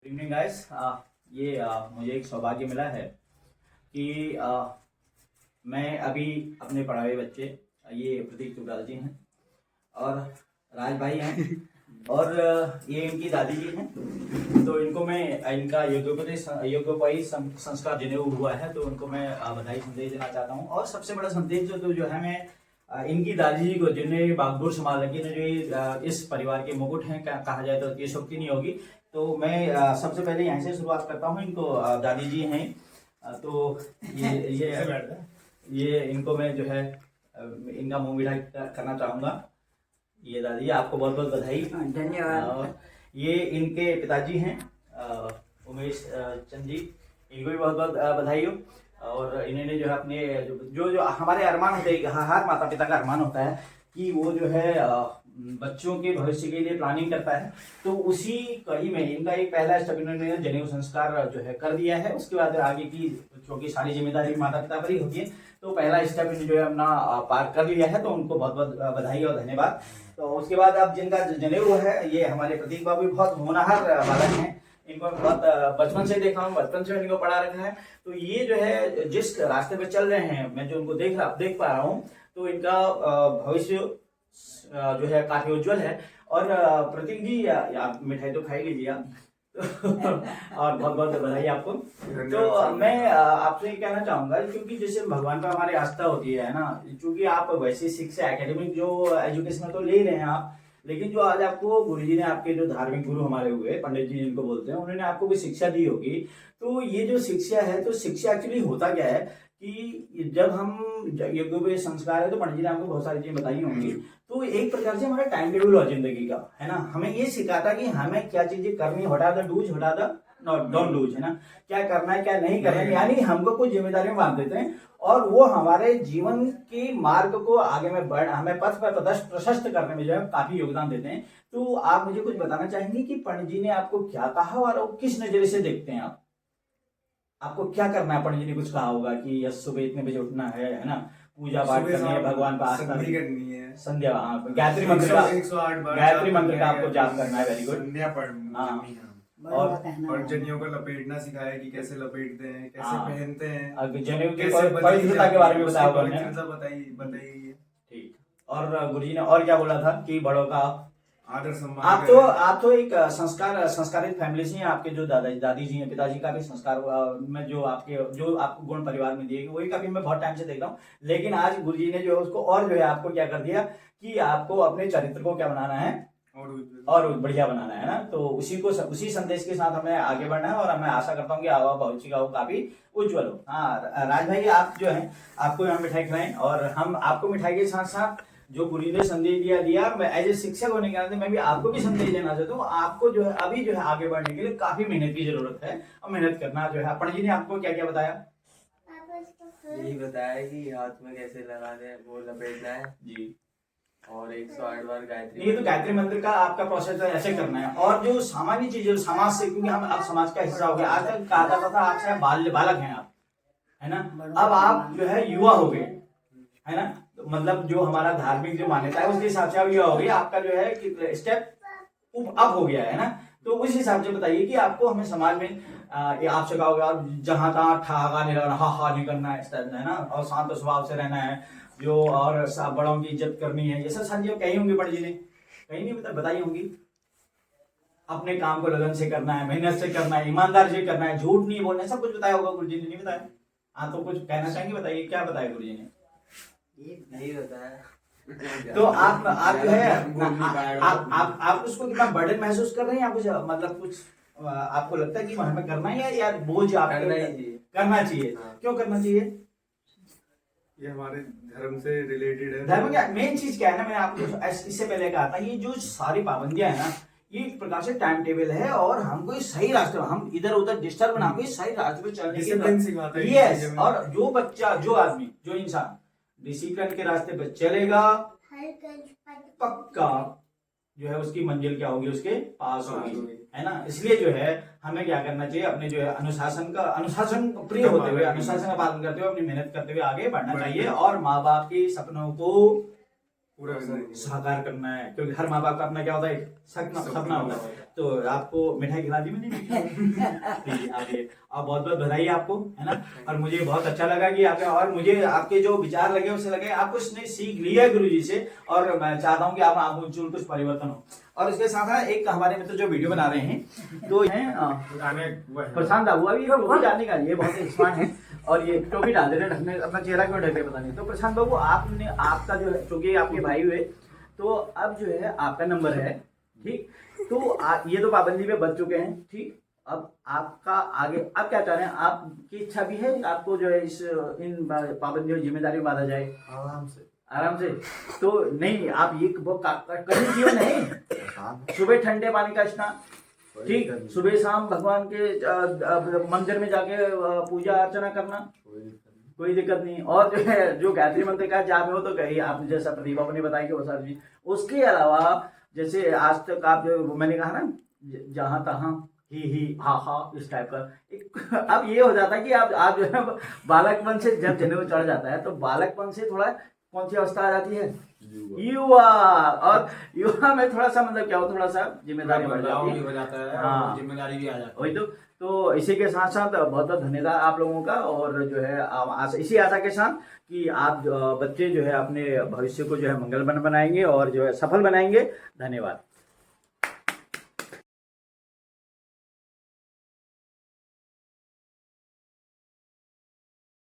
Evening guys. ये मुझे एक सौभाग्य मिला है कि मैं अभी अपने पढ़ाए बच्चे, ये प्रतीक चुगलाल जी हैं और राज भाई हैं और ये इनकी दादी जी हैं। तो इनको मैं इनका यज्ञोपवी संस्कार जनेऊ हुआ है, तो उनको मैं बधाई संदेश देना चाहता हूँ। और सबसे बड़ा संदेश जो है मैं इनकी दादी जी को, जिन्हें बागडोर संभाल रखी है, जो इस परिवार के मुकुट हैं, कहा जाए तो ये शक्ति नहीं होगी। तो मैं सबसे पहले यहाँ से शुरुआत करता हूँ। इनको दादी जी हैं, तो ये इनको मैं जो है इनका मुंह मीठा करना चाहूँगा। ये दादी आपको बहुत बहुत बधाई। धन्यवाद। ये इनके पिताजी हैं उमेश चंद जी, इनको भी बहुत बहुत बधाई हो। और इन्होंने जो है अपने जो हमारे अरमान होते हैं, हर माता पिता का अरमान होता है कि वो जो है बच्चों के भविष्य के लिए प्लानिंग करता है। तो उसी कड़ी में इनका एक पहला स्टेप इन्होंने जनेऊ संस्कार जो है कर दिया है। उसके बाद आगे की क्योंकि सारी जिम्मेदारी माता पिता पर ही होती है, तो पहला स्टेप इन्होंने जो है अपना पार कर लिया है, तो उनको बहुत बहुत बधाई और धन्यवाद। तो उसके बाद अब जिनका जनेऊ है, ये हमारे प्रतीक बाबू बहुत होनहार बालक हैं। इनको बहुत बचपन से देखा हूँ, बचपन से इनको पढ़ा रखा है। तो ये जो है जिस रास्ते पे चल रहे हैं, मैं जो उनको देख पा रहा हूँ, तो इनका भविष्य जो है काफी उज्जवल है। और प्रतीक जी आप मिठाई तो खाई लीजिए आप और बहुत बहुत बधाई आपको। तो मैं आपसे ये कहना चाहूंगा, क्योंकि जैसे भगवान पर हमारी आस्था होती है ना, क्योंकि आप वैसे शिक्षा एकेडमिक जो एजुकेशन तो ले ही रहे हैं आप, लेकिन जो आज आपको गुरुजी ने, आपके जो धार्मिक गुरु हमारे हुए पंडित जी जिनको बोलते हैं, उन्होंने आपको कोई शिक्षा दी होगी। तो ये जो शिक्षा है, तो शिक्षा एक्चुअली होता क्या है कि जब हम यज्ञोपवीत संस्कार है, तो पंडित जी ने आपको बहुत सारी चीजें बताई होंगी। तो एक प्रकार से हमारा टाइम टेबल हुआ जिंदगी का, है ना। हमें ये सिखाता कि हमें क्या चीजें करनी, हटा द डूज, हटा द डोंट डूज, है ना। क्या करना है क्या नहीं करना है, यानी हमको कुछ जिम्मेदारी बांध देते हैं और वो हमारे जीवन के मार्ग को आगे में हमें पथ पर प्रशस्त करने में जो है काफी योगदान देते हैं। तो आप मुझे कुछ बताना चाहेंगे कि पंडित जी ने आपको क्या कहा और किस नजरिए से देखते हैं आप? आपको क्या करना है? पंडित जी ने कुछ कहा होगा कि यस सुबह इतने बजे उठना है ना, पूजा पाठ करनी है, भगवान पर आस्था करनी है, संध्या, हाँ, गायत्री मंत्र का आपको जाप करना है। Very good. हाँ, और जनेऊ को लपेटना सिखाया कि कैसे लपेटते हैं, कैसे पहनते हैं, जनेऊ की पवित्रता के बारे में बताया उन्होंने, बताइए। ठीक। और गुरुजी ने और क्या बोला था कि बड़ों का आदर सम्मान। आप तो एक संस्कारित फैमिली से हैं। आपके जो दादी जी हैं, पिताजी का भी संस्कार में जो आपको गुण परिवार में दिए, वही काफी मैं बहुत टाइम से देख रहा हूँ। लेकिन आज गुरुजी ने जो है उसको और जो है आपको क्या कर दिया कि आपको अपने चरित्र को क्या बनाना है और बढ़िया बनाना है ना। तो उसी संदेश के साथ हमें आगे बढ़ना है और मैं आशा करता हूँ कि भविष्य का वो काफी उज्जवल हो। हाँ राज भाई, आप जो है आपको यहाँ मिठाई खिलाएं और हम आपको मिठाई के साथ साथ जो गुरु ने संदेश दिया, मैं एज ए शिक्षक होने के नाते मैं भी आपको भी संदेश देना चाहता हूँ। आपको जो है अभी जो है आगे बढ़ने के लिए काफी मेहनत की जरूरत है और मेहनत करना जो है। पंडित जी ने आपको क्या क्या बताया? यही बताया कि हाथ में कैसे लगाने हैं, वो लपेटना है जी, और 108 बार गायत्री। ये तो गायत्री मंत्र का आपका प्रोसेस ऐसे करना है। और जो सामान्य चीजें समाज से, क्योंकि हम अब समाज का हिस्सा हो गया, आज तक कहा जाता था आपसे बालक हैं आप, है ना। अब आप जो है युवा हो गए, है ना। मतलब जो हमारा धार्मिक जो मान्यता है उसके हिसाब से आप युवा हो गए, आपका जो है स्टेप अप हो गया है ना। तो उस हिसाब से बताइए कि आपको हमें समाज में आपसे कहा होगा जहां तहां ठहाका नहीं रहना, हा नहीं करना है ना, और शांत स्वभाव से रहना है जो, और बड़ों की इज्जत करनी है, ये सब सारी चीजें कही होंगी पंडित जी ने, कहीं नहीं बताई होंगी। अपने काम को लगन से करना है, मेहनत से करना है, ईमानदार से करना है, झूठ नहीं बोलना है, सब कुछ बताया होगा गुरु जी ने, नहीं बताया? हाँ, तो कुछ कहना चाहेंगे, बताइए क्या बताया गुरु जी ने? नहीं बताया। तो आप जो है आप उसको कितना बर्डन महसूस कर रहे हैं? आप कुछ मतलब कुछ आपको लगता है कि हमें करना है या यार बोझ आप करना चाहिए? क्यों करना चाहिए? ये हमारे धर्म से रिलेटेड है। धर्म क्या मेन चीज क्या है ना, मैंने आपको इससे पहले कहा था, ये जो सारी पाबंदियां है ना, ये एक प्रकार से टाइम टेबल है और हमको सही रास्ते, हम इधर उधर डिस्टर्ब ना हो, सही रास्ते पे चलने की। यस, और जो बच्चा, जो आदमी, जो इंसान डिसिप्लिन के रास्ते पे चलेगा, पक्का जो है उसकी मंजिल क्या होगी, उसके पास होगी, है ना। इसलिए जो है हमें क्या करना चाहिए, अपने जो है अनुशासन प्रिय होते हुए, अनुशासन का पालन करते हुए, अपनी मेहनत करते हुए आगे बढ़ना चाहिए और माँ बाप के सपनों को पूरा साकार करना है। क्योंकि हर माँ बाप का अपना क्या होता है, सपना होता है। तो आपको मिठाई खिला दी मैंने। ठीक, आगे और बहुत बहुत बधाई आपको, है ना। और मुझे बहुत अच्छा लगा कि आपके, और मुझे आपके जो विचार लगे उससे लगे आप कुछ ने सीख लिया गुरु जी से, और मैं चाहता हूँ कि आप आमूल कुछ परिवर्तन हो। और इसके साथ साथ एक हमारे मित्र जो वीडियो बना रहे हैं तो हैं प्रशांत बाबू, अभी टोपी डालने का ये बहुत स्मार्ट है, और ये टोपी डाल दे रहे ढकने, अपना चेहरा क्यों ढक रहे पता नहीं। तो प्रशांत बाबू आपने, आपका जो है चूंकि आपके भाई हुए, तो अब जो है आपका नंबर है, ठीक। तो ये तो पाबंदी पे बच चुके हैं, ठीक। अब आपका आगे आप क्या चाह रहे हैं, आपकी इच्छा भी है आपको जो है इन पाबंदियों जिम्मेदारी में बांधा जाए आराम से। तो नहीं, आप ये कभी किए नहीं, सुबह ठंडे पानी का स्नान, ठीक, सुबह शाम भगवान के मंदिर में जाके पूजा अर्चना करना, कोई दिक्कत नहीं। और जो है जो गायत्री मंत्र का जाप है वो तो कही आपने, जैसा प्रतिभा ने बताया कि वो सारी चीज। उसके अलावा जैसे आज तक आप जो मैंने कहा ना, जहां तहां ही हा हा इस टाइप का एक अब ये हो जाता है कि आप जो है बालकपन से जब जनेऊ चढ़ जाता है तो बालकपन से थोड़ा कौन सी अवस्था आ जाती है, युवा। और युवा में थोड़ा सा मतलब क्या हो, थोड़ा सा जिम्मेदारी बढ़ जाती है, हाँ जिम्मेदारी भी आ जाती वही तो इसी के साथ साथ बहुत बहुत धन्यवाद आप लोगों का। और जो है इसी आशा के साथ कि आप बच्चे जो है अपने भविष्य को जो है मंगलमय बनाएंगे और जो है सफल बनाएंगे। धन्यवाद।